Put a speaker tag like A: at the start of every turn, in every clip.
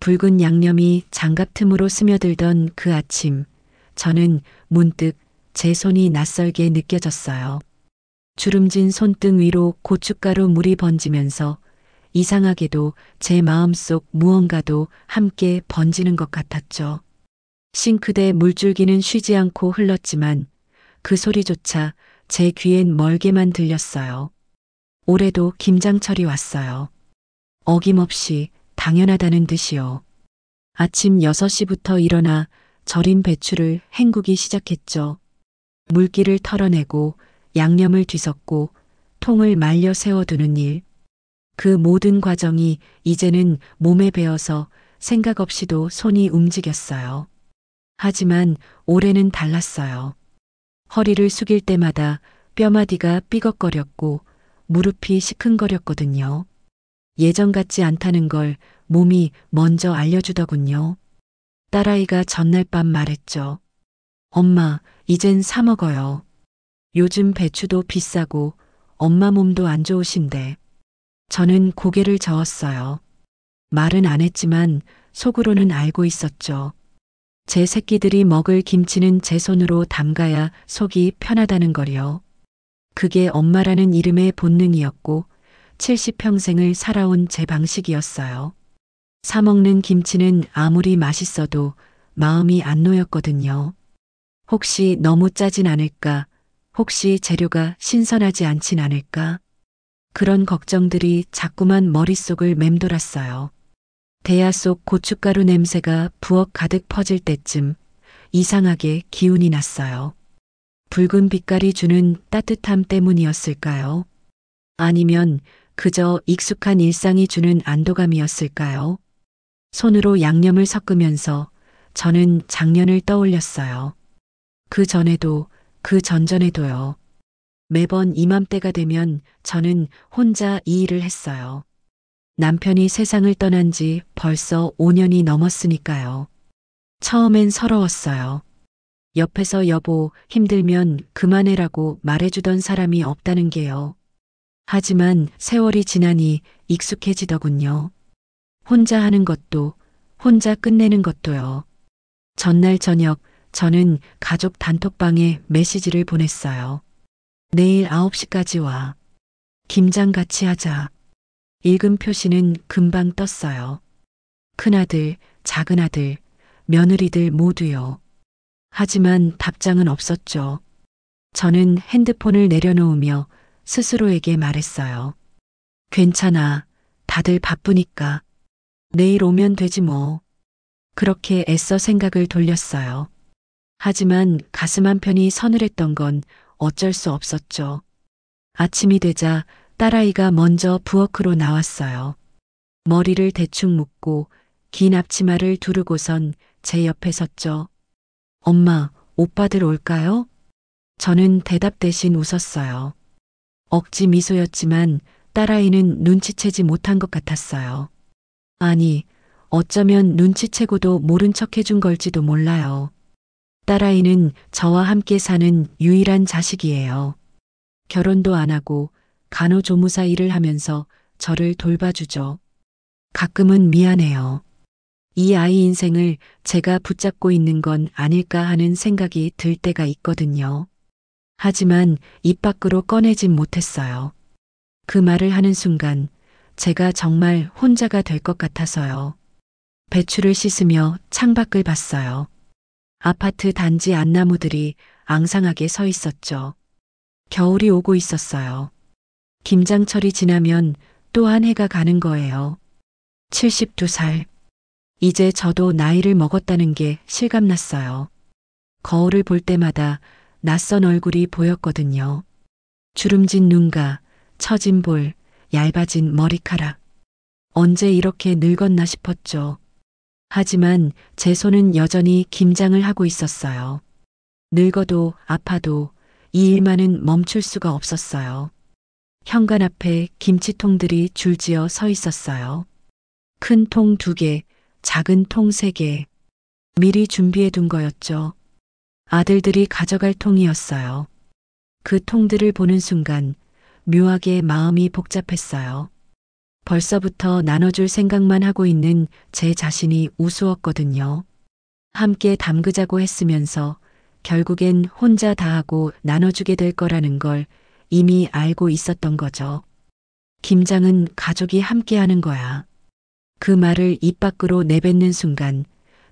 A: 붉은 양념이 장갑 틈으로 스며들던 그 아침, 저는 문득 제 손이 낯설게 느껴졌어요. 주름진 손등 위로 고춧가루 물이 번지면서 이상하게도 제 마음속 무언가도 함께 번지는 것 같았죠. 싱크대 물줄기는 쉬지 않고 흘렀지만 그 소리조차 제 귀엔 멀게만 들렸어요. 올해도 김장철이 왔어요. 어김없이 당연하다는 듯이요. 아침 6시부터 일어나 절인 배추를 헹구기 시작했죠. 물기를 털어내고 양념을 뒤섞고 통을 말려 세워두는 일. 그 모든 과정이 이제는 몸에 배어서 생각 없이도 손이 움직였어요. 하지만 올해는 달랐어요. 허리를 숙일 때마다 뼈마디가 삐걱거렸고 무릎이 시큰거렸거든요. 예전 같지 않다는 걸 몸이 먼저 알려주더군요. 딸아이가 전날 밤 말했죠. 엄마, 이젠 사 먹어요. 요즘 배추도 비싸고 엄마 몸도 안 좋으신데. 저는 고개를 저었어요. 말은 안 했지만 속으로는 알고 있었죠. 제 새끼들이 먹을 김치는 제 손으로 담가야 속이 편하다는 걸요. 그게 엄마라는 이름의 본능이었고 70평생을 살아온 제 방식이었어요. 사 먹는 김치는 아무리 맛있어도 마음이 안 놓였거든요. 혹시 너무 짜진 않을까? 혹시 재료가 신선하지 않진 않을까? 그런 걱정들이 자꾸만 머릿속을 맴돌았어요. 대야 속 고춧가루 냄새가 부엌 가득 퍼질 때쯤 이상하게 기운이 났어요. 붉은 빛깔이 주는 따뜻함 때문이었을까요? 아니면 그저 익숙한 일상이 주는 안도감이었을까요? 손으로 양념을 섞으면서 저는 작년을 떠올렸어요. 그 전에도, 그 전전에도요. 매번 이맘때가 되면 저는 혼자 이 일을 했어요. 남편이 세상을 떠난 지 벌써 5년이 넘었으니까요. 처음엔 서러웠어요. 옆에서 여보, 힘들면 그만해라고 말해주던 사람이 없다는 게요. 하지만 세월이 지나니 익숙해지더군요. 혼자 하는 것도, 혼자 끝내는 것도요. 전날 저녁 저는 가족 단톡방에 메시지를 보냈어요. 내일 9시까지 와. 김장 같이 하자. 읽은 표시는 금방 떴어요. 큰아들, 작은아들, 며느리들 모두요. 하지만 답장은 없었죠. 저는 핸드폰을 내려놓으며 스스로에게 말했어요. 괜찮아. 다들 바쁘니까. 내일 오면 되지 뭐. 그렇게 애써 생각을 돌렸어요. 하지만 가슴 한편이 서늘했던 건 어쩔 수 없었죠. 아침이 되자 딸아이가 먼저 부엌으로 나왔어요. 머리를 대충 묶고 긴 앞치마를 두르고선 제 옆에 섰죠. 엄마, 오빠들 올까요? 저는 대답 대신 웃었어요. 억지 미소였지만 딸아이는 눈치채지 못한 것 같았어요. 아니, 어쩌면 눈치채고도 모른 척 해준 걸지도 몰라요. 딸아이는 저와 함께 사는 유일한 자식이에요. 결혼도 안 하고 간호조무사 일을 하면서 저를 돌봐주죠. 가끔은 미안해요. 이 아이 인생을 제가 붙잡고 있는 건 아닐까 하는 생각이 들 때가 있거든요. 하지만 입 밖으로 꺼내진 못했어요. 그 말을 하는 순간 제가 정말 혼자가 될 것 같아서요. 배추를 씻으며 창밖을 봤어요. 아파트 단지 안나무들이 앙상하게 서 있었죠. 겨울이 오고 있었어요. 김장철이 지나면 또 한 해가 가는 거예요. 72살. 이제 저도 나이를 먹었다는 게 실감났어요. 거울을 볼 때마다 낯선 얼굴이 보였거든요. 주름진 눈가, 처진 볼, 얇아진 머리카락. 언제 이렇게 늙었나 싶었죠. 하지만 제 손은 여전히 김장을 하고 있었어요. 늙어도 아파도 이 일만은 멈출 수가 없었어요. 현관 앞에 김치통들이 줄지어 서 있었어요. 큰 통 2개, 작은 통 3개. 미리 준비해 둔 거였죠. 아들들이 가져갈 통이었어요. 그 통들을 보는 순간 묘하게 마음이 복잡했어요. 벌써부터 나눠줄 생각만 하고 있는 제 자신이 우스웠거든요. 함께 담그자고 했으면서 결국엔 혼자 다 하고 나눠주게 될 거라는 걸 이미 알고 있었던 거죠. 김장은 가족이 함께 하는 거야. 그 말을 입 밖으로 내뱉는 순간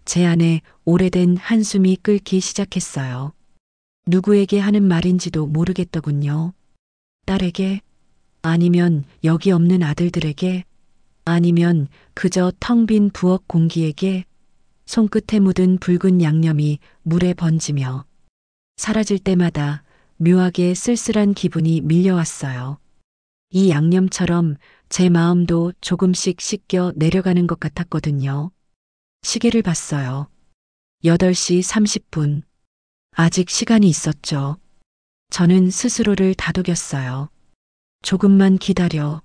A: 제 안에 오래된 한숨이 끓기 시작했어요. 누구에게 하는 말인지도 모르겠더군요. 딸에게? 아니면 여기 없는 아들들에게? 아니면 그저 텅 빈 부엌 공기에게? 손끝에 묻은 붉은 양념이 물에 번지며 사라질 때마다 묘하게 쓸쓸한 기분이 밀려왔어요. 이 양념처럼 제 마음도 조금씩 씻겨 내려가는 것 같았거든요. 시계를 봤어요. 8시 30분. 아직 시간이 있었죠. 저는 스스로를 다독였어요. 조금만 기다려.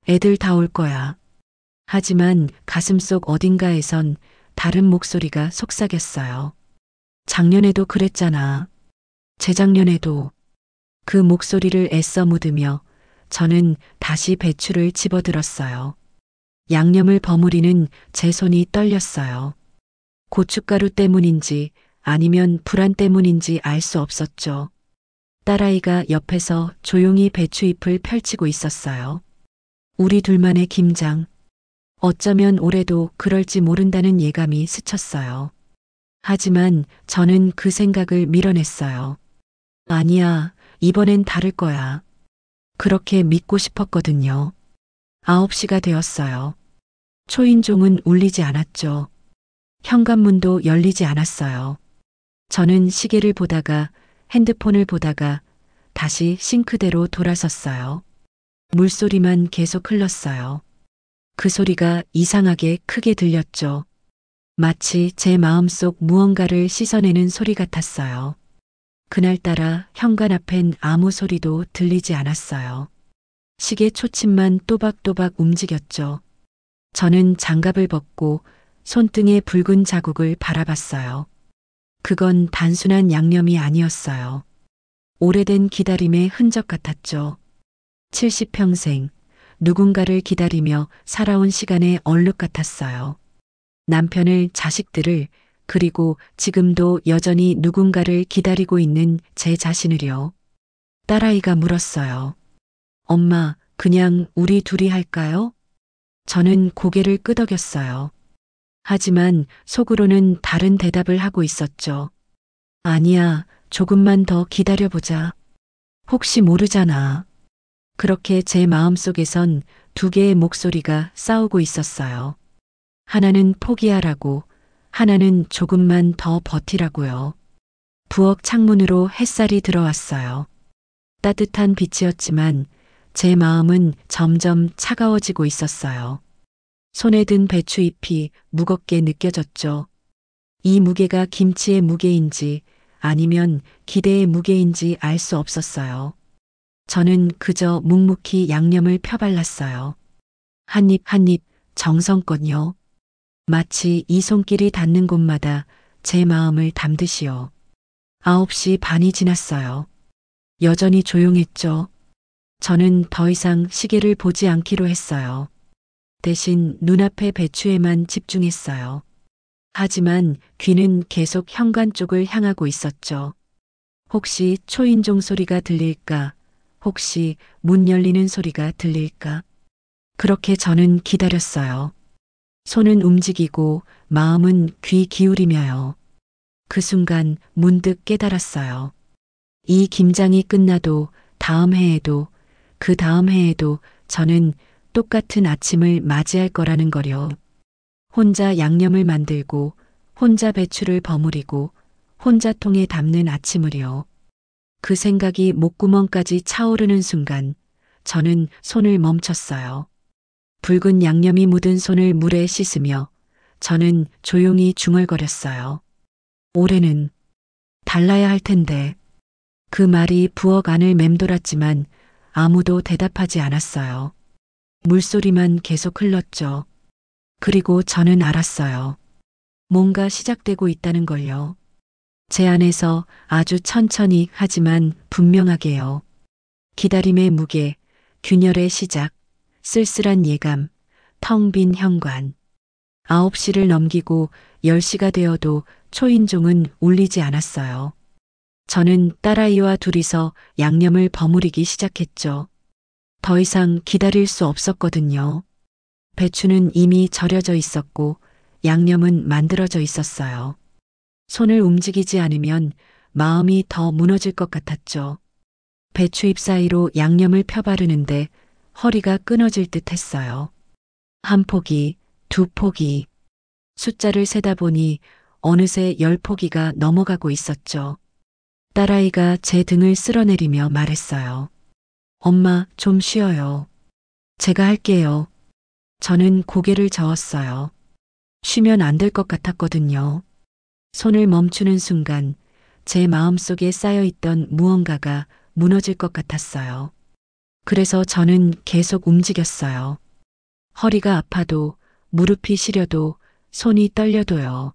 A: 애들 다 올 거야. 하지만 가슴속 어딘가에선 다른 목소리가 속삭였어요. 작년에도 그랬잖아. 재작년에도. 그 목소리를 애써 묻으며 저는 다시 배추를 집어들었어요. 양념을 버무리는 제 손이 떨렸어요. 고춧가루 때문인지 아니면 불안 때문인지 알 수 없었죠. 딸아이가 옆에서 조용히 배추잎을 펼치고 있었어요. 우리 둘만의 김장. 어쩌면 올해도 그럴지 모른다는 예감이 스쳤어요. 하지만 저는 그 생각을 밀어냈어요. 아니야, 이번엔 다를 거야. 그렇게 믿고 싶었거든요. 9시가 되었어요. 초인종은 울리지 않았죠. 현관문도 열리지 않았어요. 저는 시계를 보다가 핸드폰을 보다가 다시 싱크대로 돌아섰어요. 물소리만 계속 흘렀어요. 그 소리가 이상하게 크게 들렸죠. 마치 제 마음속 무언가를 씻어내는 소리 같았어요. 그날따라 현관 앞엔 아무 소리도 들리지 않았어요. 시계 초침만 또박또박 움직였죠. 저는 장갑을 벗고 손등의 붉은 자국을 바라봤어요. 그건 단순한 양념이 아니었어요. 오래된 기다림의 흔적 같았죠. 70평생 누군가를 기다리며 살아온 시간의 얼룩 같았어요. 남편을, 자식들을, 그리고 지금도 여전히 누군가를 기다리고 있는 제 자신을요. 딸아이가 물었어요. 엄마, 그냥 우리 둘이 할까요? 저는 고개를 끄덕였어요. 하지만 속으로는 다른 대답을 하고 있었죠. 아니야, 조금만 더 기다려보자. 혹시 모르잖아. 그렇게 제 마음속에선 두 개의 목소리가 싸우고 있었어요. 하나는 포기하라고, 하나는 조금만 더 버티라고요. 부엌 창문으로 햇살이 들어왔어요. 따뜻한 빛이었지만 제 마음은 점점 차가워지고 있었어요. 손에 든 배추잎이 무겁게 느껴졌죠. 이 무게가 김치의 무게인지 아니면 기대의 무게인지 알 수 없었어요. 저는 그저 묵묵히 양념을 펴발랐어요. 한 입 한 입 정성껏요. 마치 이 손길이 닿는 곳마다 제 마음을 담듯이요. 9시 반이 지났어요. 여전히 조용했죠. 저는 더 이상 시계를 보지 않기로 했어요. 대신 눈앞의 배추에만 집중했어요. 하지만 귀는 계속 현관 쪽을 향하고 있었죠. 혹시 초인종 소리가 들릴까? 혹시 문 열리는 소리가 들릴까? 그렇게 저는 기다렸어요. 손은 움직이고 마음은 귀 기울이며요. 그 순간 문득 깨달았어요. 이 김장이 끝나도 다음 해에도 그 다음 해에도 저는 똑같은 아침을 맞이할 거라는 거요. 혼자 양념을 만들고 혼자 배추를 버무리고 혼자 통에 담는 아침을요. 그 생각이 목구멍까지 차오르는 순간 저는 손을 멈췄어요. 붉은 양념이 묻은 손을 물에 씻으며 저는 조용히 중얼거렸어요. 올해는 달라야 할 텐데. 그 말이 부엌 안을 맴돌았지만 아무도 대답하지 않았어요. 물소리만 계속 흘렀죠. 그리고 저는 알았어요. 뭔가 시작되고 있다는 걸요. 제 안에서 아주 천천히 하지만 분명하게요. 기다림의 무게, 균열의 시작, 쓸쓸한 예감, 텅 빈 현관. 9시를 넘기고 10시가 되어도 초인종은 울리지 않았어요. 저는 딸아이와 둘이서 양념을 버무리기 시작했죠. 더 이상 기다릴 수 없었거든요. 배추는 이미 절여져 있었고 양념은 만들어져 있었어요. 손을 움직이지 않으면 마음이 더 무너질 것 같았죠. 배추 잎 사이로 양념을 펴바르는데 허리가 끊어질 듯 했어요. 한 포기, 두 포기. 숫자를 세다 보니 어느새 10포기가 넘어가고 있었죠. 딸아이가 제 등을 쓸어내리며 말했어요. 엄마, 좀 쉬어요. 제가 할게요. 저는 고개를 저었어요. 쉬면 안 될 것 같았거든요. 손을 멈추는 순간 제 마음속에 쌓여있던 무언가가 무너질 것 같았어요. 그래서 저는 계속 움직였어요. 허리가 아파도 무릎이 시려도 손이 떨려도요.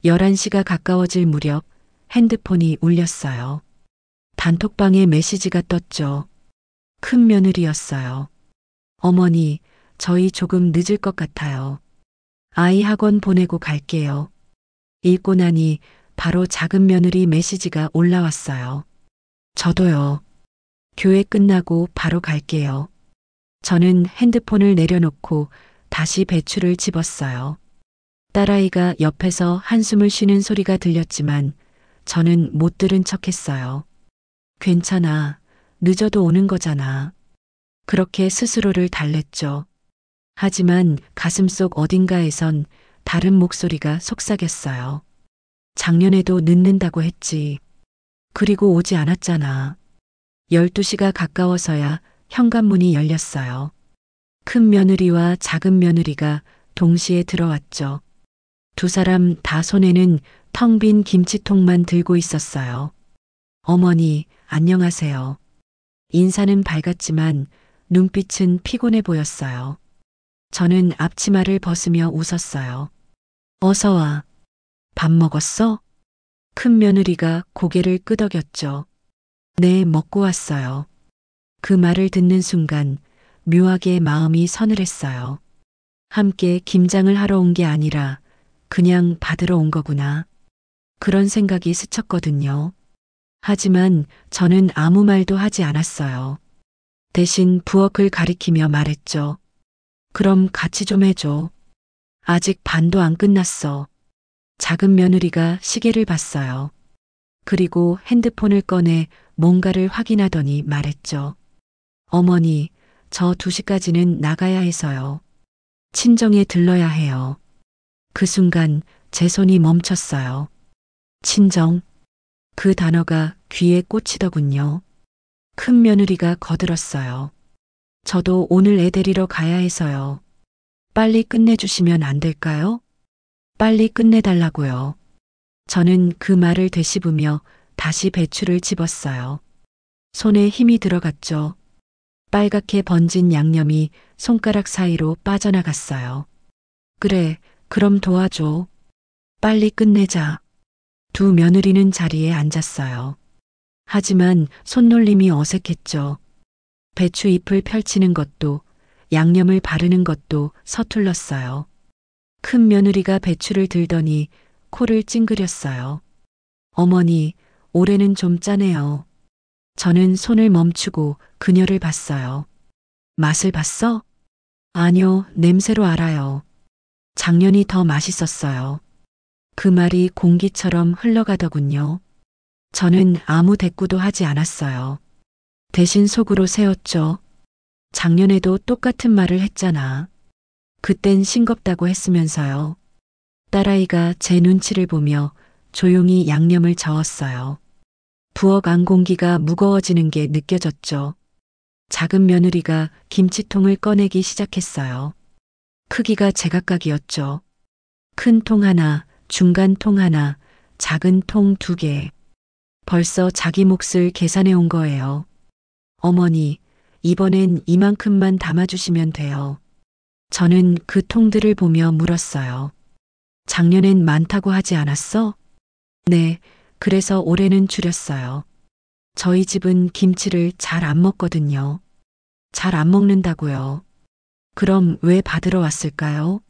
A: 11시가 가까워질 무렵 핸드폰이 울렸어요. 단톡방에 메시지가 떴죠. 큰 며느리였어요. 어머니, 저희 조금 늦을 것 같아요. 아이 학원 보내고 갈게요. 읽고 나니 바로 작은 며느리 메시지가 올라왔어요. 저도요. 교회 끝나고 바로 갈게요. 저는 핸드폰을 내려놓고 다시 배추를 집었어요. 딸아이가 옆에서 한숨을 쉬는 소리가 들렸지만 저는 못 들은 척했어요. 괜찮아. 늦어도 오는 거잖아. 그렇게 스스로를 달랬죠. 하지만 가슴속 어딘가에선 다른 목소리가 속삭였어요. 작년에도 늦는다고 했지. 그리고 오지 않았잖아. 12시가 가까워서야 현관문이 열렸어요. 큰 며느리와 작은 며느리가 동시에 들어왔죠. 두 사람 다 손에는 텅 빈 김치통만 들고 있었어요. 어머니, 안녕하세요. 인사는 밝았지만 눈빛은 피곤해 보였어요. 저는 앞치마를 벗으며 웃었어요. 어서 와. 밥 먹었어? 큰 며느리가 고개를 끄덕였죠. 네, 먹고 왔어요. 그 말을 듣는 순간 묘하게 마음이 서늘했어요. 함께 김장을 하러 온 게 아니라 그냥 받으러 온 거구나. 그런 생각이 스쳤거든요. 하지만 저는 아무 말도 하지 않았어요. 대신 부엌을 가리키며 말했죠. 그럼 같이 좀 해줘. 아직 반도 안 끝났어. 작은 며느리가 시계를 봤어요. 그리고 핸드폰을 꺼내 뭔가를 확인하더니 말했죠. 어머니, 저 2시까지는 나가야 해서요. 친정에 들러야 해요. 그 순간 제 손이 멈췄어요. 친정. 그 단어가 귀에 꽂히더군요. 큰 며느리가 거들었어요. 저도 오늘 애 데리러 가야 해서요. 빨리 끝내주시면 안 될까요? 빨리 끝내달라고요. 저는 그 말을 되씹으며 다시 배추를 집었어요. 손에 힘이 들어갔죠. 빨갛게 번진 양념이 손가락 사이로 빠져나갔어요. 그래, 그럼 도와줘. 빨리 끝내자. 두 며느리는 자리에 앉았어요. 하지만 손놀림이 어색했죠. 배추 잎을 펼치는 것도 양념을 바르는 것도 서툴렀어요. 큰 며느리가 배추를 들더니 코를 찡그렸어요. 어머니, 올해는 좀 짜네요. 저는 손을 멈추고 그녀를 봤어요. 맛을 봤어? 아니요, 냄새로 알아요. 작년이 더 맛있었어요. 그 말이 공기처럼 흘러가더군요. 저는 아무 대꾸도 하지 않았어요. 대신 속으로 세웠죠. 작년에도 똑같은 말을 했잖아. 그땐 싱겁다고 했으면서요. 딸아이가 제 눈치를 보며 조용히 양념을 저었어요. 부엌 안 공기가 무거워지는 게 느껴졌죠. 작은 며느리가 김치통을 꺼내기 시작했어요. 크기가 제각각이었죠. 큰 통 하나, 중간 통 하나, 작은 통 2개. 벌써 자기 몫을 계산해 온 거예요. 어머니, 이번엔 이만큼만 담아주시면 돼요. 저는 그 통들을 보며 물었어요. 작년엔 많다고 하지 않았어? 네, 그래서 올해는 줄였어요. 저희 집은 김치를 잘 안 먹거든요. 잘 안 먹는다고요. 그럼 왜 받으러 왔을까요?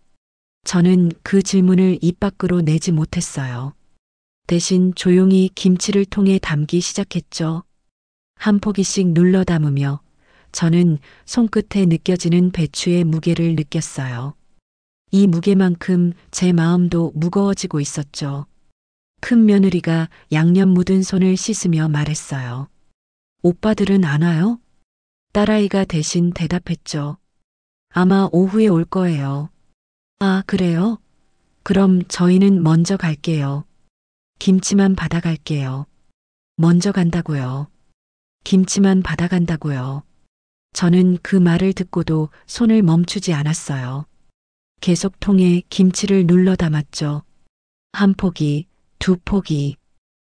A: 저는 그 질문을 입 밖으로 내지 못했어요. 대신 조용히 김치를 통에 담기 시작했죠. 한 포기씩 눌러 담으며 저는 손끝에 느껴지는 배추의 무게를 느꼈어요. 이 무게만큼 제 마음도 무거워지고 있었죠. 큰 며느리가 양념 묻은 손을 씻으며 말했어요. 오빠들은 안 와요? 딸아이가 대신 대답했죠. 아마 오후에 올 거예요. 아, 그래요? 그럼 저희는 먼저 갈게요. 김치만 받아갈게요. 먼저 간다고요. 김치만 받아간다고요. 저는 그 말을 듣고도 손을 멈추지 않았어요. 계속 통에 김치를 눌러 담았죠. 한 포기, 두 포기.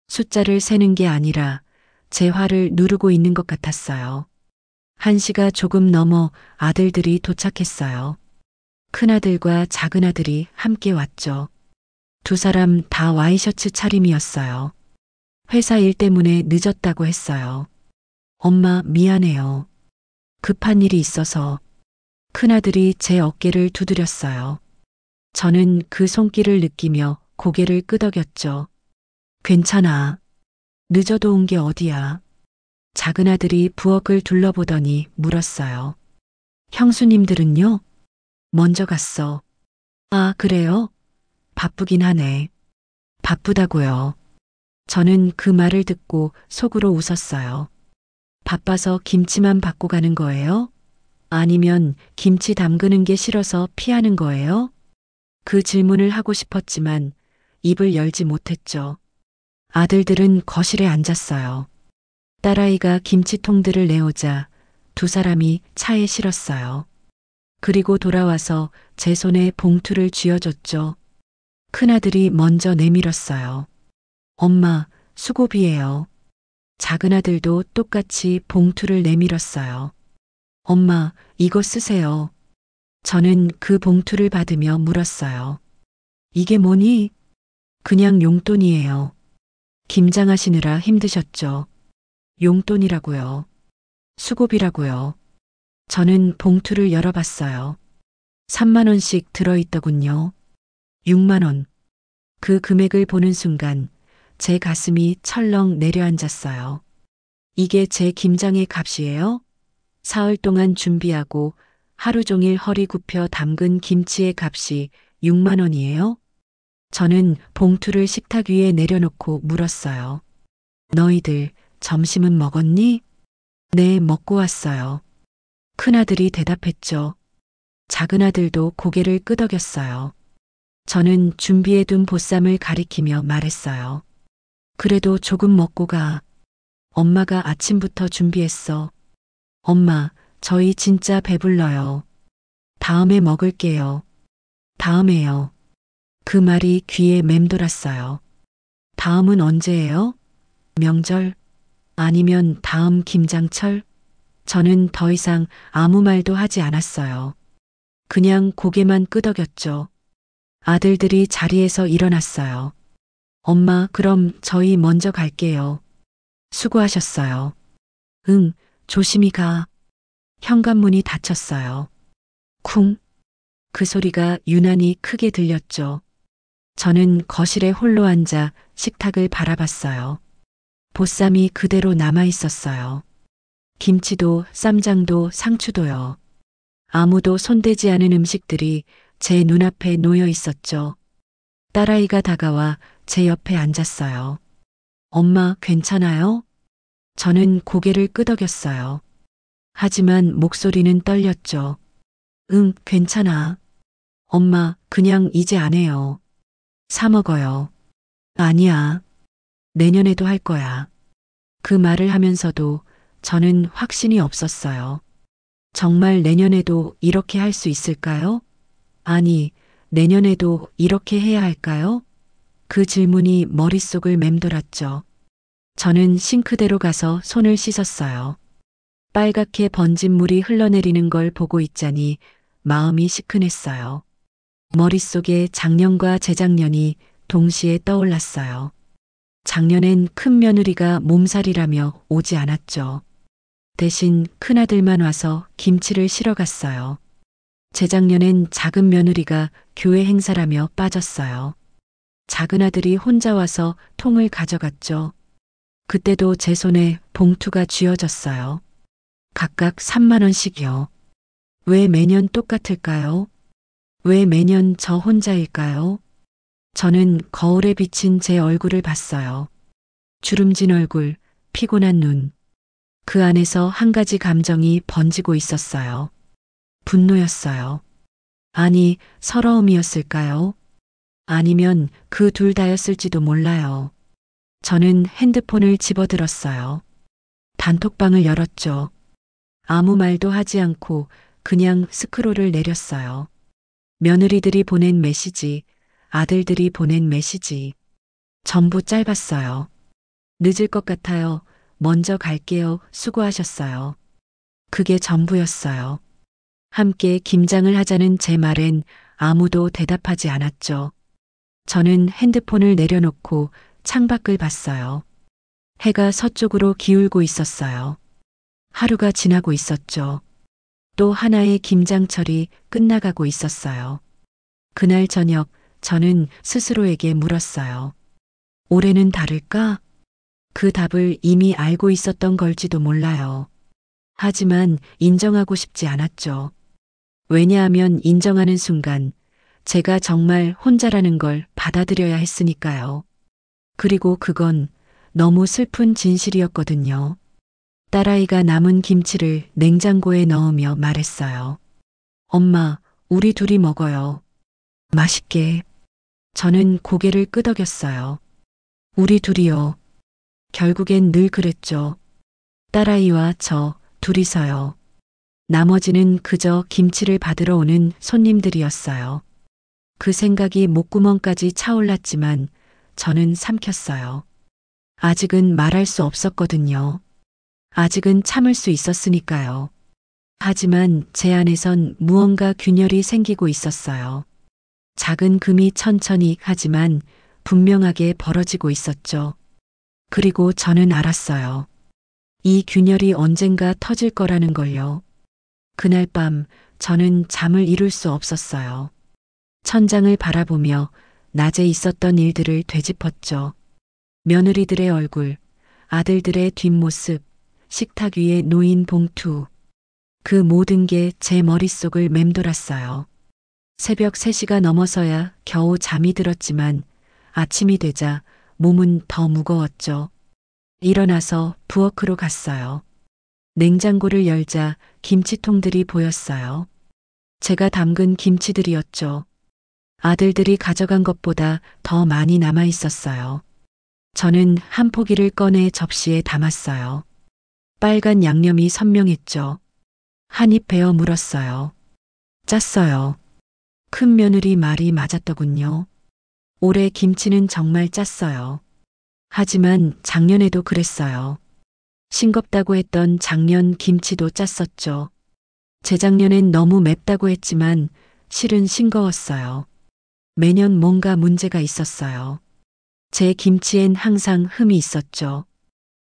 A: 숫자를 세는 게 아니라 제 화를 누르고 있는 것 같았어요. 1시가 조금 넘어 아들들이 도착했어요. 큰아들과 작은아들이 함께 왔죠. 두 사람 다 와이셔츠 차림이었어요. 회사 일 때문에 늦었다고 했어요. 엄마 미안해요. 급한 일이 있어서. 큰아들이 제 어깨를 두드렸어요. 저는 그 손길을 느끼며 고개를 끄덕였죠. 괜찮아. 늦어도 온 게 어디야. 작은아들이 부엌을 둘러보더니 물었어요. 형수님들은요? 먼저 갔어. 아, 그래요? 바쁘긴 하네. 바쁘다고요. 저는 그 말을 듣고 속으로 웃었어요. 바빠서 김치만 받고 가는 거예요? 아니면 김치 담그는 게 싫어서 피하는 거예요? 그 질문을 하고 싶었지만 입을 열지 못했죠. 아들들은 거실에 앉았어요. 딸아이가 김치통들을 내오자 두 사람이 차에 실었어요. 그리고 돌아와서 제 손에 봉투를 쥐어줬죠. 큰아들이 먼저 내밀었어요. 엄마, 수고비예요. 작은아들도 똑같이 봉투를 내밀었어요. 엄마, 이거 쓰세요. 저는 그 봉투를 받으며 물었어요. 이게 뭐니? 그냥 용돈이에요. 김장하시느라 힘드셨죠? 용돈이라고요. 수고비라고요. 저는 봉투를 열어봤어요. 3만 원씩 들어있더군요. 6만 원. 그 금액을 보는 순간 제 가슴이 철렁 내려앉았어요. 이게 제 김장의 값이에요? 사흘 동안 준비하고 하루 종일 허리 굽혀 담근 김치의 값이 6만 원이에요? 저는 봉투를 식탁 위에 내려놓고 물었어요. 너희들 점심은 먹었니? 네, 먹고 왔어요. 큰아들이 대답했죠. 작은아들도 고개를 끄덕였어요. 저는 준비해둔 보쌈을 가리키며 말했어요. 그래도 조금 먹고 가. 엄마가 아침부터 준비했어. 엄마, 저희 진짜 배불러요. 다음에 먹을게요. 다음에요. 그 말이 귀에 맴돌았어요. 다음은 언제예요? 명절? 아니면 다음 김장철? 저는 더 이상 아무 말도 하지 않았어요. 그냥 고개만 끄덕였죠. 아들들이 자리에서 일어났어요. 엄마, 그럼 저희 먼저 갈게요. 수고하셨어요. 응, 조심히 가. 현관문이 닫혔어요. 쿵. 그 소리가 유난히 크게 들렸죠. 저는 거실에 홀로 앉아 식탁을 바라봤어요. 보쌈이 그대로 남아 있었어요. 김치도 쌈장도 상추도요. 아무도 손대지 않은 음식들이 제 눈앞에 놓여 있었죠. 딸아이가 다가와 제 옆에 앉았어요. 엄마, 괜찮아요? 저는 고개를 끄덕였어요. 하지만 목소리는 떨렸죠. 응, 괜찮아. 엄마, 그냥 이제 안 해요. 사 먹어요. 아니야. 내년에도 할 거야. 그 말을 하면서도 저는 확신이 없었어요. 정말 내년에도 이렇게 할 수 있을까요? 아니, 내년에도 이렇게 해야 할까요? 그 질문이 머릿속을 맴돌았죠. 저는 싱크대로 가서 손을 씻었어요. 빨갛게 번진 물이 흘러내리는 걸 보고 있자니 마음이 시큰했어요. 머릿속에 작년과 재작년이 동시에 떠올랐어요. 작년엔 큰 며느리가 몸살이라며 오지 않았죠. 대신 큰아들만 와서 김치를 실어 갔어요. 재작년엔 작은 며느리가 교회 행사라며 빠졌어요. 작은 아들이 혼자 와서 통을 가져갔죠. 그때도 제 손에 봉투가 쥐어졌어요. 각각 3만 원씩이요. 왜 매년 똑같을까요? 왜 매년 저 혼자일까요? 저는 거울에 비친 제 얼굴을 봤어요. 주름진 얼굴, 피곤한 눈. 그 안에서 한 가지 감정이 번지고 있었어요. 분노였어요. 아니, 서러움이었을까요? 아니면 그 둘 다였을지도 몰라요. 저는 핸드폰을 집어들었어요. 단톡방을 열었죠. 아무 말도 하지 않고 그냥 스크롤을 내렸어요. 며느리들이 보낸 메시지, 아들들이 보낸 메시지. 전부 짧았어요. 늦을 것 같아요. 먼저 갈게요. 수고하셨어요. 그게 전부였어요. 함께 김장을 하자는 제 말엔 아무도 대답하지 않았죠. 저는 핸드폰을 내려놓고 창밖을 봤어요. 해가 서쪽으로 기울고 있었어요. 하루가 지나고 있었죠. 또 하나의 김장철이 끝나가고 있었어요. 그날 저녁 저는 스스로에게 물었어요. 올해는 다를까? 그 답을 이미 알고 있었던 걸지도 몰라요. 하지만 인정하고 싶지 않았죠. 왜냐하면 인정하는 순간 제가 정말 혼자라는 걸 받아들여야 했으니까요. 그리고 그건 너무 슬픈 진실이었거든요. 딸아이가 남은 김치를 냉장고에 넣으며 말했어요. 엄마, 우리 둘이 먹어요. 맛있게. 저는 고개를 끄덕였어요. 우리 둘이요. 결국엔 늘 그랬죠. 딸아이와 저 둘이서요. 나머지는 그저 김치를 받으러 오는 손님들이었어요. 그 생각이 목구멍까지 차올랐지만 저는 삼켰어요. 아직은 말할 수 없었거든요. 아직은 참을 수 있었으니까요. 하지만 제 안에선 무언가 균열이 생기고 있었어요. 작은 금이 천천히 하지만 분명하게 벌어지고 있었죠. 그리고 저는 알았어요. 이 균열이 언젠가 터질 거라는 걸요. 그날 밤 저는 잠을 이룰 수 없었어요. 천장을 바라보며 낮에 있었던 일들을 되짚었죠. 며느리들의 얼굴, 아들들의 뒷모습, 식탁 위에 놓인 봉투. 그 모든 게 제 머릿속을 맴돌았어요. 새벽 3시가 넘어서야 겨우 잠이 들었지만 아침이 되자 몸은 더 무거웠죠. 일어나서 부엌으로 갔어요. 냉장고를 열자 김치통들이 보였어요. 제가 담근 김치들이었죠. 아들들이 가져간 것보다 더 많이 남아 있었어요. 저는 한 포기를 꺼내 접시에 담았어요. 빨간 양념이 선명했죠. 한 입 베어 물었어요. 짰어요. 큰 며느리 말이 맞았더군요. 올해 김치는 정말 짰어요. 하지만 작년에도 그랬어요. 싱겁다고 했던 작년 김치도 짰었죠. 재작년엔 너무 맵다고 했지만 실은 싱거웠어요. 매년 뭔가 문제가 있었어요. 제 김치엔 항상 흠이 있었죠.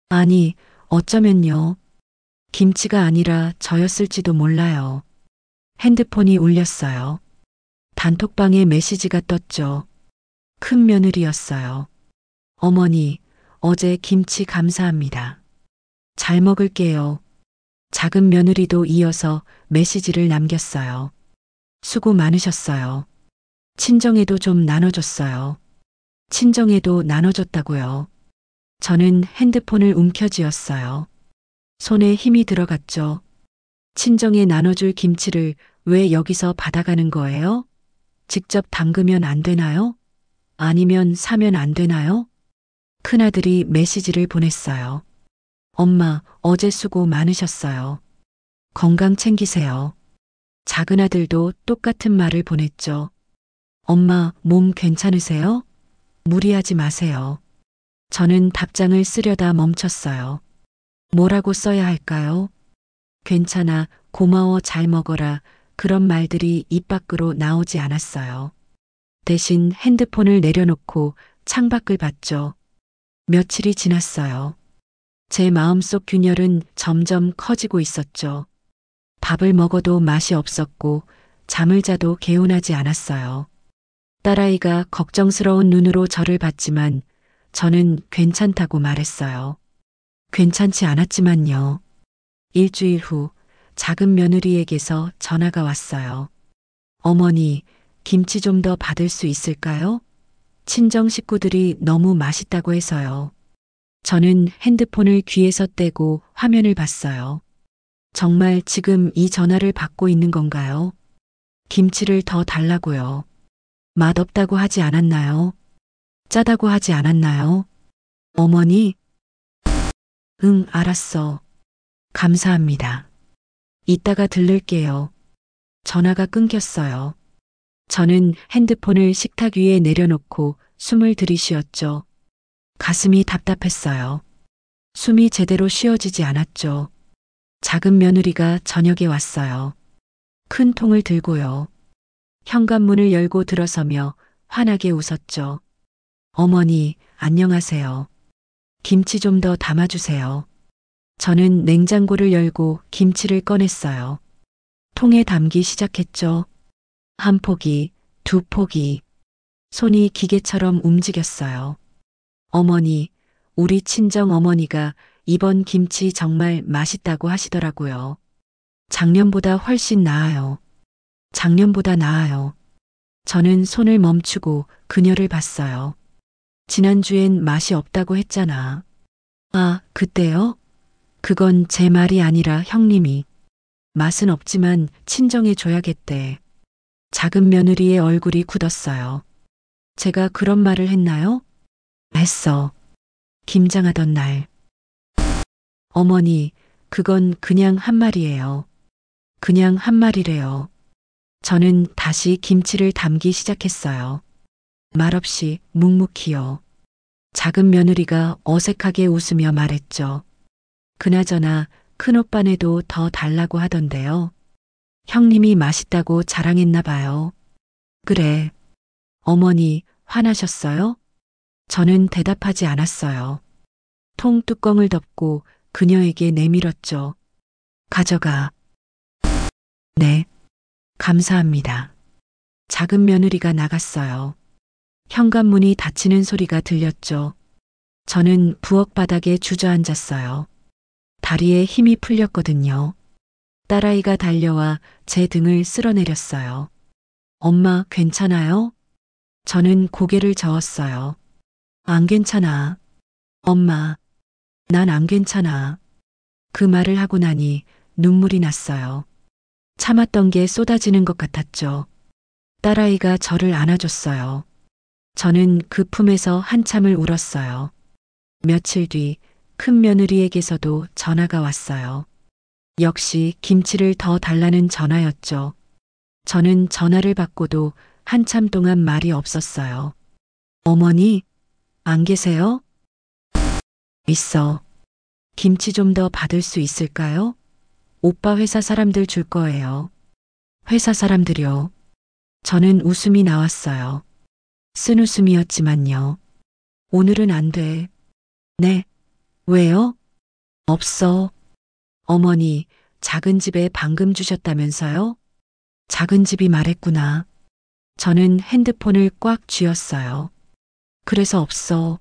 A: 아니, 어쩌면요. 김치가 아니라 저였을지도 몰라요. 핸드폰이 울렸어요. 단톡방에 메시지가 떴죠. 큰 며느리였어요. 어머니, 어제 김치 감사합니다. 잘 먹을게요. 작은 며느리도 이어서 메시지를 남겼어요. 수고 많으셨어요. 친정에도 좀 나눠줬어요. 친정에도 나눠줬다고요. 저는 핸드폰을 움켜쥐었어요. 손에 힘이 들어갔죠. 친정에 나눠줄 김치를 왜 여기서 받아가는 거예요? 직접 담그면 안 되나요? 아니면 사면 안 되나요? 큰아들이 메시지를 보냈어요. 엄마, 어제 수고 많으셨어요. 건강 챙기세요. 작은아들도 똑같은 말을 보냈죠. 엄마, 몸 괜찮으세요? 무리하지 마세요. 저는 답장을 쓰려다 멈췄어요. 뭐라고 써야 할까요? 괜찮아, 고마워, 잘 먹어라. 그런 말들이 입 밖으로 나오지 않았어요. 대신 핸드폰을 내려놓고 창밖을 봤죠. 며칠이 지났어요. 제 마음속 균열은 점점 커지고 있었죠. 밥을 먹어도 맛이 없었고 잠을 자도 개운하지 않았어요. 딸아이가 걱정스러운 눈으로 저를 봤지만 저는 괜찮다고 말했어요. 괜찮지 않았지만요. 일주일 후 작은 며느리에게서 전화가 왔어요. 어머니, 김치 좀 더 받을 수 있을까요? 친정 식구들이 너무 맛있다고 해서요. 저는 핸드폰을 귀에서 떼고 화면을 봤어요. 정말 지금 이 전화를 받고 있는 건가요? 김치를 더 달라고요. 맛없다고 하지 않았나요? 짜다고 하지 않았나요? 어머니? 응, 알았어. 감사합니다. 이따가 들를게요. 전화가 끊겼어요. 저는 핸드폰을 식탁 위에 내려놓고 숨을 들이쉬었죠. 가슴이 답답했어요. 숨이 제대로 쉬어지지 않았죠. 작은 며느리가 저녁에 왔어요. 큰 통을 들고요. 현관문을 열고 들어서며 환하게 웃었죠. 어머니, 안녕하세요. 김치 좀 더 담아주세요. 저는 냉장고를 열고 김치를 꺼냈어요. 통에 담기 시작했죠. 한 포기, 두 포기. 손이 기계처럼 움직였어요. 어머니, 우리 친정 어머니가 이번 김치 정말 맛있다고 하시더라고요. 작년보다 훨씬 나아요. 작년보다 나아요. 저는 손을 멈추고 그녀를 봤어요. 지난주엔 맛이 없다고 했잖아. 아, 그때요? 그건 제 말이 아니라 형님이. 맛은 없지만 친정해 줘야겠대. 작은 며느리의 얼굴이 굳었어요. 제가 그런 말을 했나요? 했어. 김장하던 날. 어머니, 그건 그냥 한 말이에요. 그냥 한 말이래요. 저는 다시 김치를 담기 시작했어요. 말없이 묵묵히요. 작은 며느리가 어색하게 웃으며 말했죠. 그나저나 큰오빠네도 더 달라고 하던데요. 형님이 맛있다고 자랑했나 봐요. 그래. 어머니, 화나셨어요? 저는 대답하지 않았어요. 통 뚜껑을 덮고 그녀에게 내밀었죠. 가져가. 네. 감사합니다. 작은 며느리가 나갔어요. 현관문이 닫히는 소리가 들렸죠. 저는 부엌 바닥에 주저앉았어요. 다리에 힘이 풀렸거든요. 딸아이가 달려와 제 등을 쓸어내렸어요. 엄마, 괜찮아요? 저는 고개를 저었어요. 안 괜찮아. 엄마, 난 안 괜찮아. 그 말을 하고 나니 눈물이 났어요. 참았던 게 쏟아지는 것 같았죠. 딸아이가 저를 안아줬어요. 저는 그 품에서 한참을 울었어요. 며칠 뒤 큰 며느리에게서도 전화가 왔어요. 역시 김치를 더 달라는 전화였죠. 저는 전화를 받고도 한참 동안 말이 없었어요. 어머니, 안 계세요? 있어. 김치 좀 더 받을 수 있을까요? 오빠 회사 사람들 줄 거예요. 회사 사람들이요. 저는 웃음이 나왔어요. 쓴 웃음이었지만요. 오늘은 안 돼. 네. 왜요? 없어. 어머니, 작은 집에 방금 주셨다면서요? 작은 집이 말했구나. 저는 핸드폰을 꽉 쥐었어요. 그래서 없어.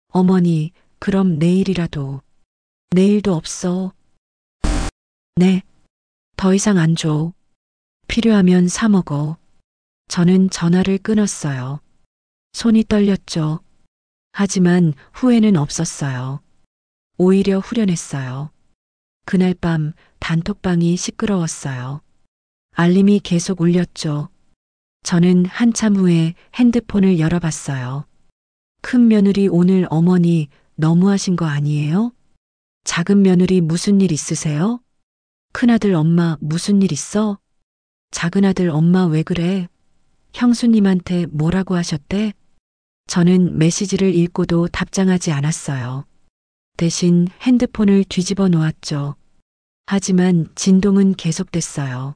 A: 어머니, 그럼 내일이라도. 내일도 없어. 네. 더 이상 안 줘. 필요하면 사 먹어. 저는 전화를 끊었어요. 손이 떨렸죠. 하지만 후회는 없었어요. 오히려 후련했어요. 그날 밤 단톡방이 시끄러웠어요. 알림이 계속 울렸죠. 저는 한참 후에 핸드폰을 열어봤어요. 큰 며느리 오늘 어머니 너무하신 거 아니에요? 작은 며느리 무슨 일 있으세요? 큰아들 엄마 무슨 일 있어? 작은아들 엄마 왜 그래? 형수님한테 뭐라고 하셨대? 저는 메시지를 읽고도 답장하지 않았어요. 대신 핸드폰을 뒤집어 놓았죠. 하지만 진동은 계속됐어요.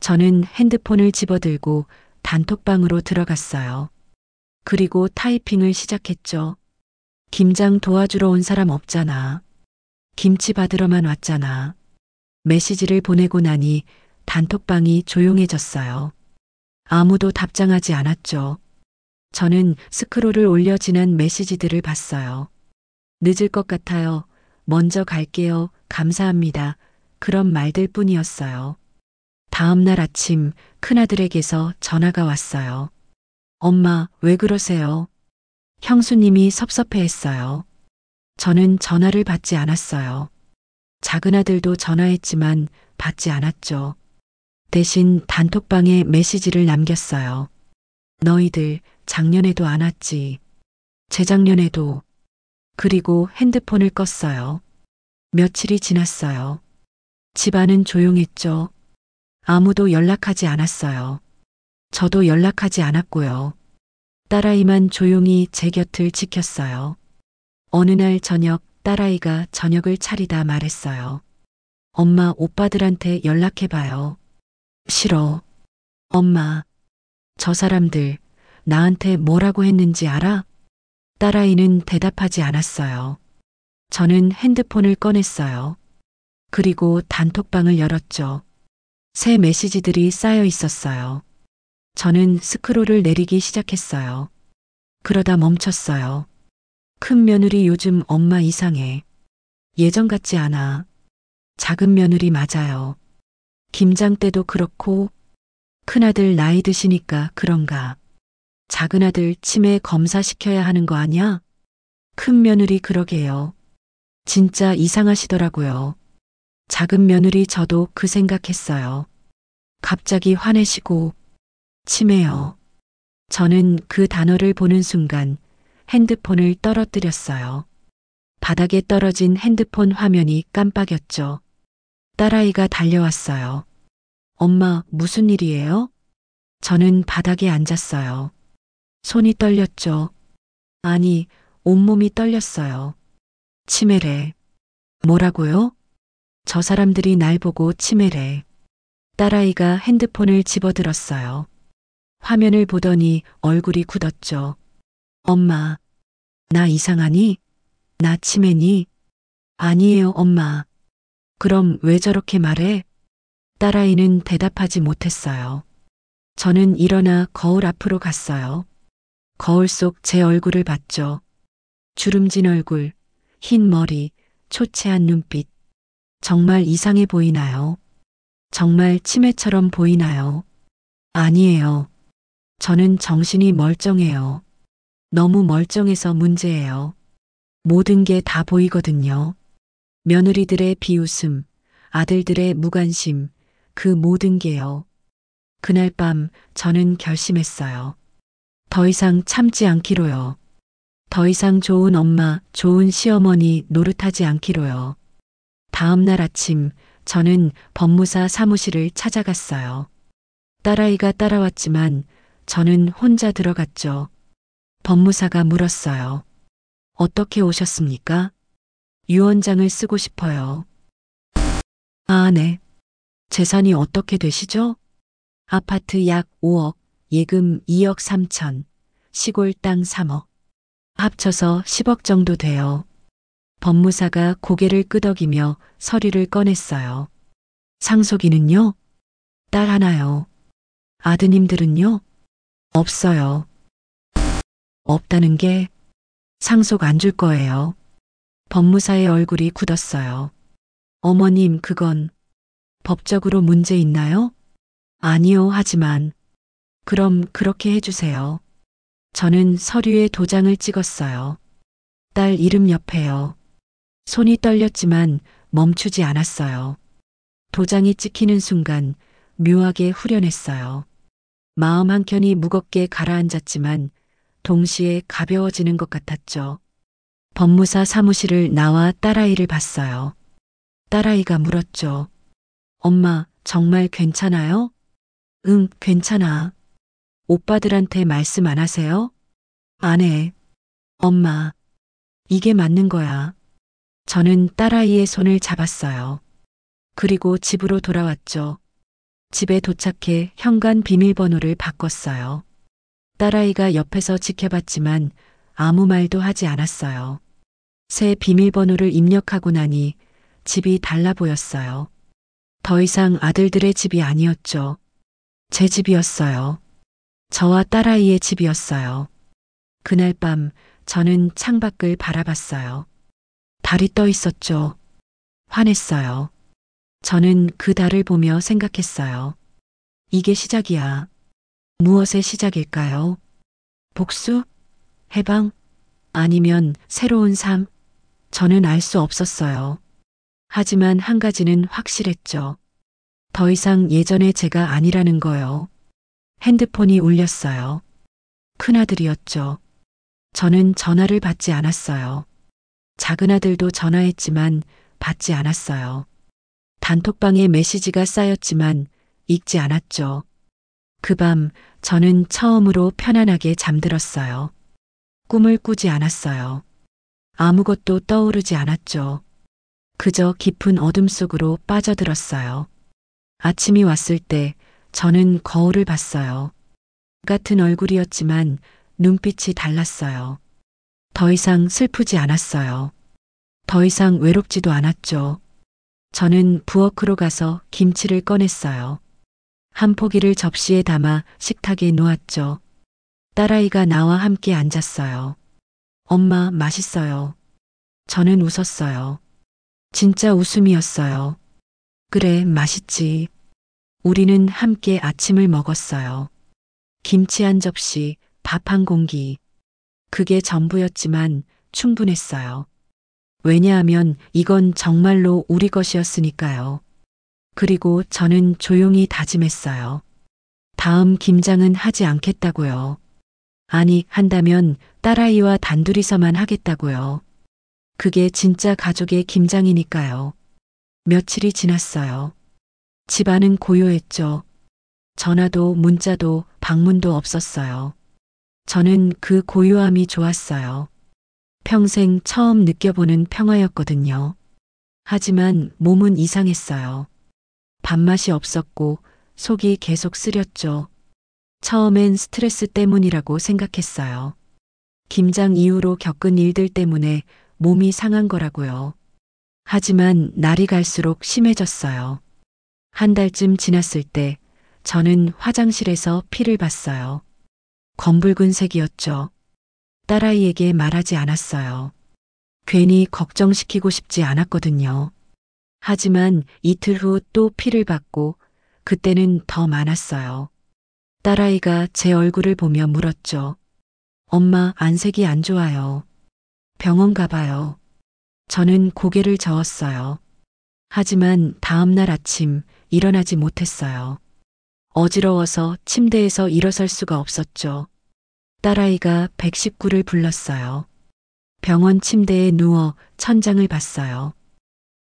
A: 저는 핸드폰을 집어들고 단톡방으로 들어갔어요. 그리고 타이핑을 시작했죠. 김장 도와주러 온 사람 없잖아. 김치 받으러만 왔잖아. 메시지를 보내고 나니 단톡방이 조용해졌어요. 아무도 답장하지 않았죠. 저는 스크롤을 올려 지난 메시지들을 봤어요. 늦을 것 같아요. 먼저 갈게요. 감사합니다. 그런 말들 뿐이었어요. 다음 날 아침 큰아들에게서 전화가 왔어요. 엄마, 왜 그러세요? 형수님이 섭섭해했어요. 저는 전화를 받지 않았어요. 작은 아들도 전화했지만 받지 않았죠. 대신 단톡방에 메시지를 남겼어요. 너희들 작년에도 안 왔지. 재작년에도. 그리고 핸드폰을 껐어요. 며칠이 지났어요. 집안은 조용했죠. 아무도 연락하지 않았어요. 저도 연락하지 않았고요. 딸아이만 조용히 제 곁을 지켰어요. 어느 날 저녁 딸아이가 저녁을 차리다 말했어요. 엄마, 오빠들한테 연락해봐요. 싫어. 엄마, 저 사람들 나한테 뭐라고 했는지 알아? 딸아이는 대답하지 않았어요. 저는 핸드폰을 꺼냈어요. 그리고 단톡방을 열었죠. 새 메시지들이 쌓여 있었어요. 저는 스크롤을 내리기 시작했어요. 그러다 멈췄어요. 큰 며느리 요즘 엄마 이상해. 예전 같지 않아. 작은 며느리 맞아요. 김장 때도 그렇고 큰아들 나이 드시니까 그런가. 작은 아들 치매 검사시켜야 하는 거 아냐? 큰 며느리 그러게요. 진짜 이상하시더라고요. 작은 며느리 저도 그 생각했어요. 갑자기 화내시고 치매요. 저는 그 단어를 보는 순간 핸드폰을 떨어뜨렸어요. 바닥에 떨어진 핸드폰 화면이 깜빡였죠. 딸아이가 달려왔어요. 엄마, 무슨 일이에요? 저는 바닥에 앉았어요. 손이 떨렸죠. 아니, 온몸이 떨렸어요. 치매래. 뭐라고요? 저 사람들이 날 보고 치매래. 딸아이가 핸드폰을 집어들었어요. 화면을 보더니 얼굴이 굳었죠. 엄마, 나 이상하니? 나 치매니? 아니에요, 엄마. 그럼 왜 저렇게 말해? 딸아이는 대답하지 못했어요. 저는 일어나 거울 앞으로 갔어요. 거울 속 제 얼굴을 봤죠. 주름진 얼굴, 흰 머리, 초췌한 눈빛. 정말 이상해 보이나요? 정말 치매처럼 보이나요? 아니에요. 저는 정신이 멀쩡해요. 너무 멀쩡해서 문제예요. 모든 게 다 보이거든요. 며느리들의 비웃음, 아들들의 무관심, 그 모든 게요. 그날 밤 저는 결심했어요. 더 이상 참지 않기로요. 더 이상 좋은 엄마, 좋은 시어머니 노릇하지 않기로요. 다음 날 아침 저는 법무사 사무실을 찾아갔어요. 딸아이가 따라왔지만 저는 혼자 들어갔죠. 법무사가 물었어요. 어떻게 오셨습니까? 유언장을 쓰고 싶어요. 아, 네. 재산이 어떻게 되시죠? 아파트 약 5억, 예금 2억 3천, 시골 땅 3억. 합쳐서 10억 정도 돼요. 법무사가 고개를 끄덕이며 서류를 꺼냈어요. 상속인은요? 딸 하나요. 아드님들은요? 없어요. 없다는 게 상속 안 줄 거예요. 법무사의 얼굴이 굳었어요. 어머님, 그건 법적으로 문제 있나요? 아니요, 하지만 그럼 그렇게 해주세요. 저는 서류에 도장을 찍었어요. 딸 이름 옆에요. 손이 떨렸지만 멈추지 않았어요. 도장이 찍히는 순간 묘하게 후련했어요. 마음 한켠이 무겁게 가라앉았지만 동시에 가벼워지는 것 같았죠. 법무사 사무실을 나와 딸아이를 봤어요. 딸아이가 물었죠. 엄마, 정말 괜찮아요? 응, 괜찮아. 오빠들한테 말씀 안 하세요? 안 해. 엄마, 이게 맞는 거야. 저는 딸아이의 손을 잡았어요. 그리고 집으로 돌아왔죠. 집에 도착해 현관 비밀번호를 바꿨어요. 딸아이가 옆에서 지켜봤지만 아무 말도 하지 않았어요. 새 비밀번호를 입력하고 나니 집이 달라 보였어요. 더 이상 아들들의 집이 아니었죠. 제 집이었어요. 저와 딸아이의 집이었어요. 그날 밤 저는 창밖을 바라봤어요. 달이 떠 있었죠. 화냈어요. 저는 그 달을 보며 생각했어요. 이게 시작이야. 무엇의 시작일까요? 복수? 해방? 아니면 새로운 삶? 저는 알 수 없었어요. 하지만 한 가지는 확실했죠. 더 이상 예전의 제가 아니라는 거요. 핸드폰이 울렸어요. 큰아들이었죠. 저는 전화를 받지 않았어요. 작은아들도 전화했지만 받지 않았어요. 단톡방에 메시지가 쌓였지만 읽지 않았죠. 그 밤 저는 처음으로 편안하게 잠들었어요. 꿈을 꾸지 않았어요. 아무것도 떠오르지 않았죠. 그저 깊은 어둠 속으로 빠져들었어요. 아침이 왔을 때 저는 거울을 봤어요. 같은 얼굴이었지만 눈빛이 달랐어요. 더 이상 슬프지 않았어요. 더 이상 외롭지도 않았죠. 저는 부엌으로 가서 김치를 꺼냈어요. 한 포기를 접시에 담아 식탁에 놓았죠. 딸아이가 나와 함께 앉았어요. 엄마, 맛있어요. 저는 웃었어요. 진짜 웃음이었어요. 그래, 맛있지. 우리는 함께 아침을 먹었어요. 김치 한 접시, 밥 한 공기. 그게 전부였지만 충분했어요. 왜냐하면 이건 정말로 우리 것이었으니까요. 그리고 저는 조용히 다짐했어요. 다음 김장은 하지 않겠다고요. 아니, 한다면 딸아이와 단둘이서만 하겠다고요. 그게 진짜 가족의 김장이니까요. 며칠이 지났어요. 집안은 고요했죠. 전화도 문자도 방문도 없었어요. 저는 그 고요함이 좋았어요. 평생 처음 느껴보는 평화였거든요. 하지만 몸은 이상했어요. 밥맛이 없었고 속이 계속 쓰렸죠. 처음엔 스트레스 때문이라고 생각했어요. 김장 이후로 겪은 일들 때문에 몸이 상한 거라고요. 하지만 날이 갈수록 심해졌어요. 한 달쯤 지났을 때 저는 화장실에서 피를 봤어요. 검붉은 색이었죠. 딸아이에게 말하지 않았어요. 괜히 걱정시키고 싶지 않았거든요. 하지만 이틀 후 또 피를 봤고 그때는 더 많았어요. 딸아이가 제 얼굴을 보며 물었죠. 엄마, 안색이 안 좋아요. 병원 가봐요. 저는 고개를 저었어요. 하지만 다음 날 아침 일어나지 못했어요. 어지러워서 침대에서 일어설 수가 없었죠. 딸아이가 119를 불렀어요. 병원 침대에 누워 천장을 봤어요.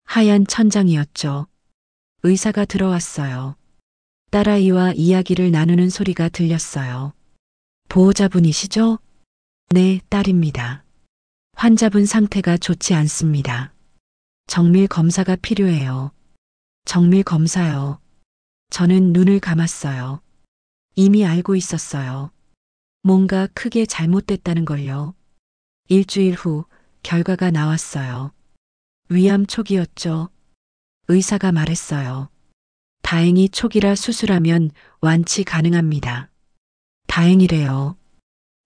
A: 하얀 천장이었죠. 의사가 들어왔어요. 딸아이와 이야기를 나누는 소리가 들렸어요. 보호자분이시죠? 네, 딸입니다. 환자분 상태가 좋지 않습니다. 정밀 검사가 필요해요. 정밀 검사요. 저는 눈을 감았어요. 이미 알고 있었어요. 뭔가 크게 잘못됐다는 걸요. 일주일 후 결과가 나왔어요. 위암 초기였죠. 의사가 말했어요. 다행히 초기라 수술하면 완치 가능합니다. 다행이래요.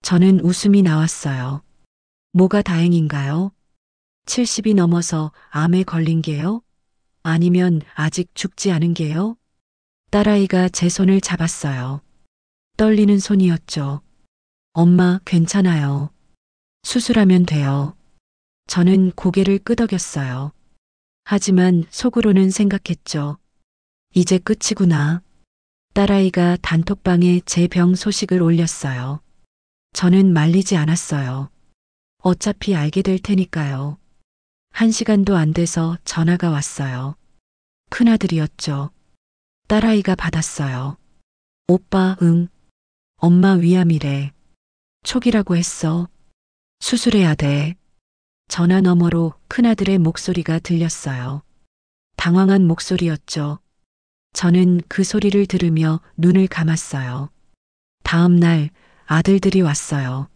A: 저는 웃음이 나왔어요. 뭐가 다행인가요? 70이 넘어서 암에 걸린 게요? 아니면 아직 죽지 않은 게요? 딸아이가 제 손을 잡았어요. 떨리는 손이었죠. 엄마, 괜찮아요. 수술하면 돼요. 저는 고개를 끄덕였어요. 하지만 속으로는 생각했죠. 이제 끝이구나. 딸아이가 단톡방에 제 병 소식을 올렸어요. 저는 말리지 않았어요. 어차피 알게 될 테니까요. 1시간도 안 돼서 전화가 왔어요. 큰아들이었죠. 딸아이가 받았어요. 오빠, 응. 엄마 위암이래. 초기라고 했어. 수술해야 돼. 전화 너머로 큰아들의 목소리가 들렸어요. 당황한 목소리였죠. 저는 그 소리를 들으며 눈을 감았어요. 다음 날 아들들이 왔어요.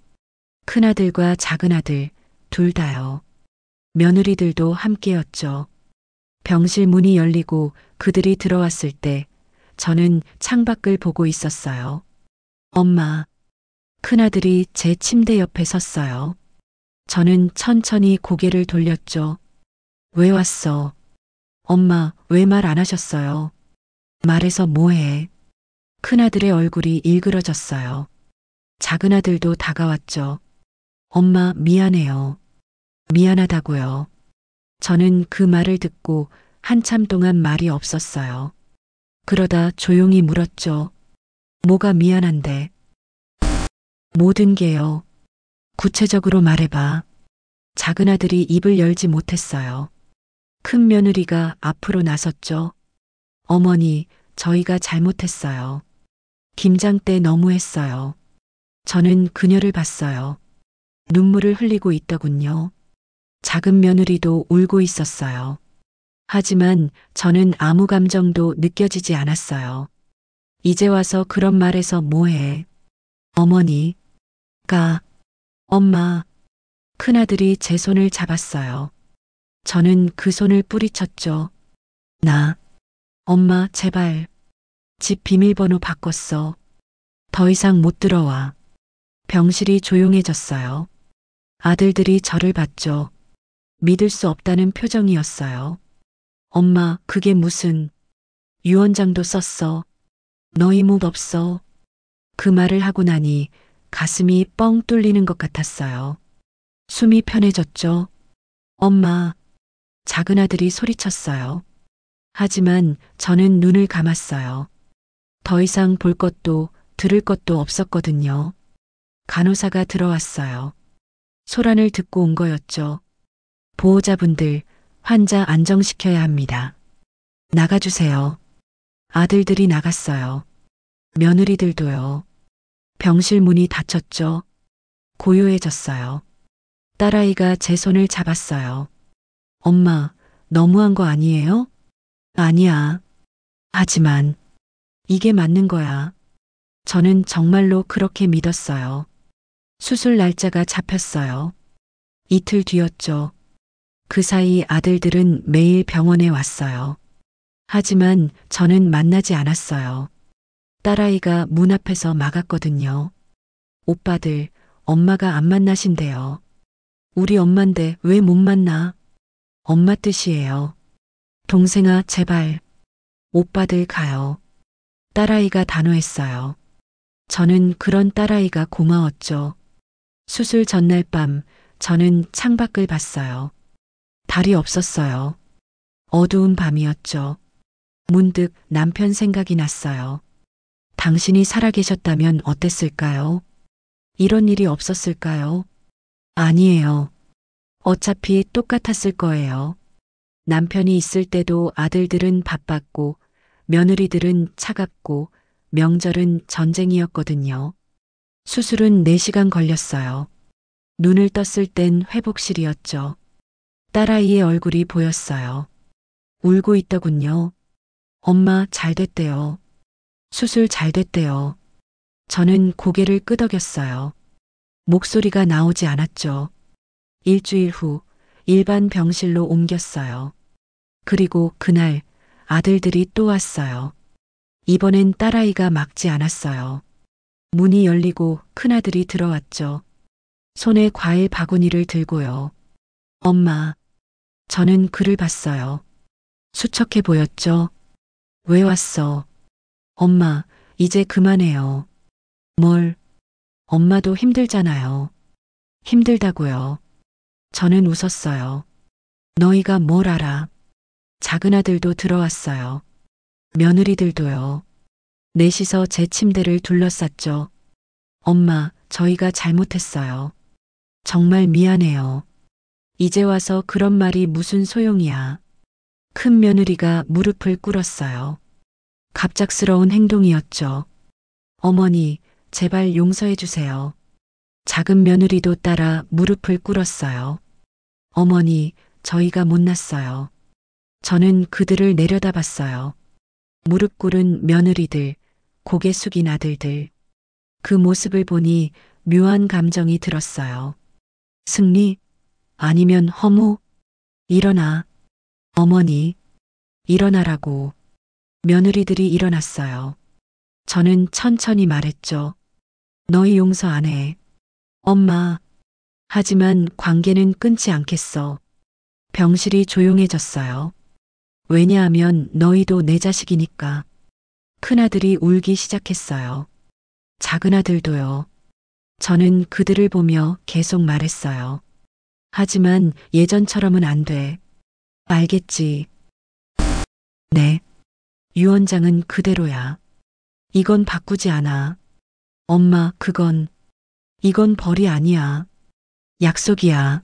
A: 큰아들과 작은아들 둘 다요. 며느리들도 함께였죠. 병실 문이 열리고 그들이 들어왔을 때 저는 창밖을 보고 있었어요. 엄마, 큰아들이 제 침대 옆에 섰어요. 저는 천천히 고개를 돌렸죠. 왜 왔어? 엄마, 왜 말 안 하셨어요? 말해서 뭐해? 큰아들의 얼굴이 일그러졌어요. 작은아들도 다가왔죠. 엄마, 미안해요. 미안하다고요. 저는 그 말을 듣고 한참 동안 말이 없었어요. 그러다 조용히 물었죠. 뭐가 미안한데? 모든 게요. 구체적으로 말해봐. 작은아들이 입을 열지 못했어요. 큰 며느리가 앞으로 나섰죠. 어머니, 저희가 잘못했어요. 김장 때 너무했어요. 저는 그녀를 봤어요. 눈물을 흘리고 있더군요. 작은 며느리도 울고 있었어요. 하지만 저는 아무 감정도 느껴지지 않았어요. 이제 와서 그런 말해서 뭐해? 어머니가, 엄마, 큰아들이 제 손을 잡았어요. 저는 그 손을 뿌리쳤죠. 엄마, 제발. 집 비밀번호 바꿨어. 더 이상 못 들어와. 병실이 조용해졌어요. 아들들이 저를 봤죠. 믿을 수 없다는 표정이었어요. 엄마, 그게 무슨. 유언장도 썼어. 너희 목 없어. 그 말을 하고 나니 가슴이 뻥 뚫리는 것 같았어요. 숨이 편해졌죠. 엄마, 작은아들이 소리쳤어요. 하지만 저는 눈을 감았어요. 더 이상 볼 것도 들을 것도 없었거든요. 간호사가 들어왔어요. 소란을 듣고 온 거였죠. 보호자분들, 환자 안정시켜야 합니다. 나가주세요. 아들들이 나갔어요. 며느리들도요. 병실 문이 닫혔죠. 고요해졌어요. 딸아이가 제 손을 잡았어요. 엄마, 너무한 거 아니에요? 아니야. 하지만 이게 맞는 거야. 저는 정말로 그렇게 믿었어요. 수술 날짜가 잡혔어요. 이틀 뒤였죠. 그 사이 아들들은 매일 병원에 왔어요. 하지만 저는 만나지 않았어요. 딸아이가 문 앞에서 막았거든요. 오빠들, 엄마가 안 만나신대요. 우리 엄만데 왜 못 만나? 엄마 뜻이에요. 동생아, 제발. 오빠들 가요. 딸아이가 단호했어요. 저는 그런 딸아이가 고마웠죠. 수술 전날 밤 저는 창밖을 봤어요. 달이 없었어요. 어두운 밤이었죠. 문득 남편 생각이 났어요. 당신이 살아계셨다면 어땠을까요? 이런 일이 없었을까요? 아니에요. 어차피 똑같았을 거예요. 남편이 있을 때도 아들들은 바빴고 며느리들은 차갑고 명절은 전쟁이었거든요. 수술은 4시간 걸렸어요. 눈을 떴을 땐 회복실이었죠. 딸아이의 얼굴이 보였어요. 울고 있더군요. 엄마, 잘 됐대요. 수술 잘 됐대요. 저는 고개를 끄덕였어요. 목소리가 나오지 않았죠. 일주일 후 일반 병실로 옮겼어요. 그리고 그날 아들들이 또 왔어요. 이번엔 딸아이가 막지 않았어요. 문이 열리고 큰아들이 들어왔죠. 손에 과일 바구니를 들고요. 엄마, 저는 그를 봤어요. 수척해 보였죠. 왜 왔어? 엄마, 이제 그만해요. 뭘? 엄마도 힘들잖아요. 힘들다고요. 저는 웃었어요. 너희가 뭘 알아? 작은아들도 들어왔어요. 며느리들도요. 넷이서 제 침대를 둘러쌌죠. 엄마, 저희가 잘못했어요. 정말 미안해요. 이제 와서 그런 말이 무슨 소용이야. 큰 며느리가 무릎을 꿇었어요. 갑작스러운 행동이었죠. 어머니, 제발 용서해 주세요. 작은 며느리도 따라 무릎을 꿇었어요. 어머니, 저희가 못났어요. 저는 그들을 내려다봤어요. 무릎 꿇은 며느리들, 고개 숙인 아들들. 그 모습을 보니 묘한 감정이 들었어요. 승리? 아니면 허무? 일어나. 어머니, 일어나라고. 며느리들이 일어났어요. 저는 천천히 말했죠. 너희 용서 안 해. 엄마. 하지만 관계는 끊지 않겠어. 병실이 조용해졌어요. 왜냐하면 너희도 내 자식이니까. 큰아들이 울기 시작했어요. 작은아들도요. 저는 그들을 보며 계속 말했어요. 하지만 예전처럼은 안 돼. 알겠지? 네. 유언장은 그대로야. 이건 바꾸지 않아. 엄마, 이건 벌이 아니야. 약속이야.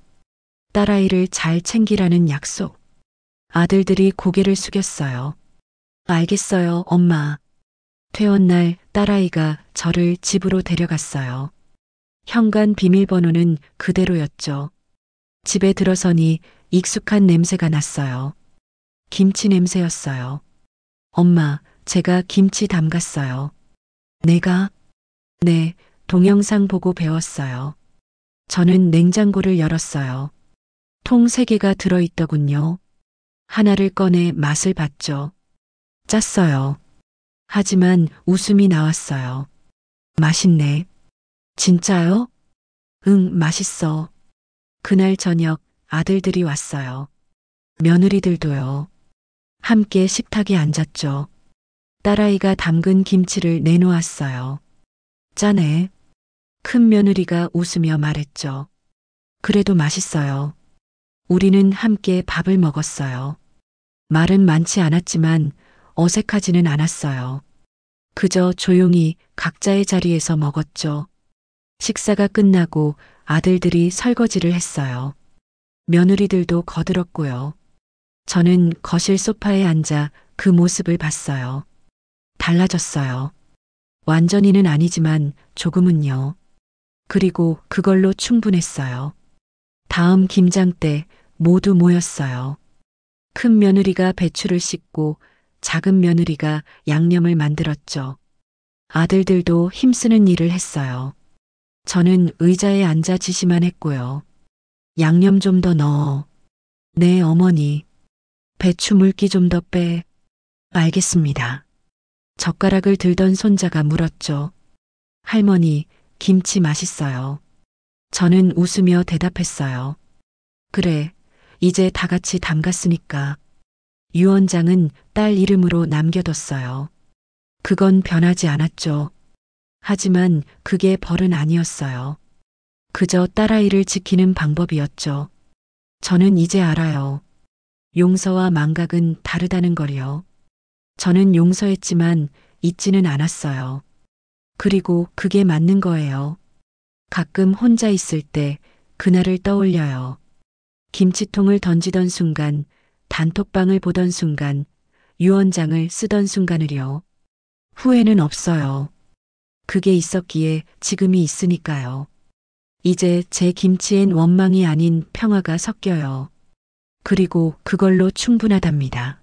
A: 딸아이를 잘 챙기라는 약속. 아들들이 고개를 숙였어요. 알겠어요, 엄마. 퇴원날 딸아이가 저를 집으로 데려갔어요. 현관 비밀번호는 그대로였죠. 집에 들어서니 익숙한 냄새가 났어요. 김치 냄새였어요. 엄마, 제가 김치 담갔어요. 내가? 네, 동영상 보고 배웠어요. 저는 냉장고를 열었어요. 통 3개가 들어있더군요. 하나를 꺼내 맛을 봤죠. 짰어요. 하지만 웃음이 나왔어요. 맛있네. 진짜요? 응, 맛있어. 그날 저녁 아들들이 왔어요. 며느리들도요. 함께 식탁에 앉았죠. 딸아이가 담근 김치를 내놓았어요. 짜네. 큰 며느리가 웃으며 말했죠. 그래도 맛있어요. 우리는 함께 밥을 먹었어요. 말은 많지 않았지만 어색하지는 않았어요. 그저 조용히 각자의 자리에서 먹었죠. 식사가 끝나고 아들들이 설거지를 했어요. 며느리들도 거들었고요. 저는 거실 소파에 앉아 그 모습을 봤어요. 달라졌어요. 완전히는 아니지만 조금은요. 그리고 그걸로 충분했어요. 다음 김장 때 모두 모였어요. 큰 며느리가 배추를 씻고 작은 며느리가 양념을 만들었죠. 아들들도 힘쓰는 일을 했어요. 저는 의자에 앉아 지시만 했고요. 양념 좀 더 넣어. 네, 어머니. 배추 물기 좀 더 빼. 알겠습니다. 젓가락을 들던 손자가 물었죠. 할머니, 김치 맛있어요. 저는 웃으며 대답했어요. 그래, 이제 다 같이 담갔으니까. 유언장은 딸 이름으로 남겨뒀어요. 그건 변하지 않았죠. 하지만 그게 벌은 아니었어요. 그저 딸아이를 지키는 방법이었죠. 저는 이제 알아요. 용서와 망각은 다르다는 걸요. 저는 용서했지만 잊지는 않았어요. 그리고 그게 맞는 거예요. 가끔 혼자 있을 때 그날을 떠올려요. 김치통을 던지던 순간, 단톡방을 보던 순간, 유언장을 쓰던 순간을요. 후회는 없어요. 그게 있었기에 지금이 있으니까요. 이제 제 김치엔 원망이 아닌 평화가 섞여요. 그리고 그걸로 충분하답니다.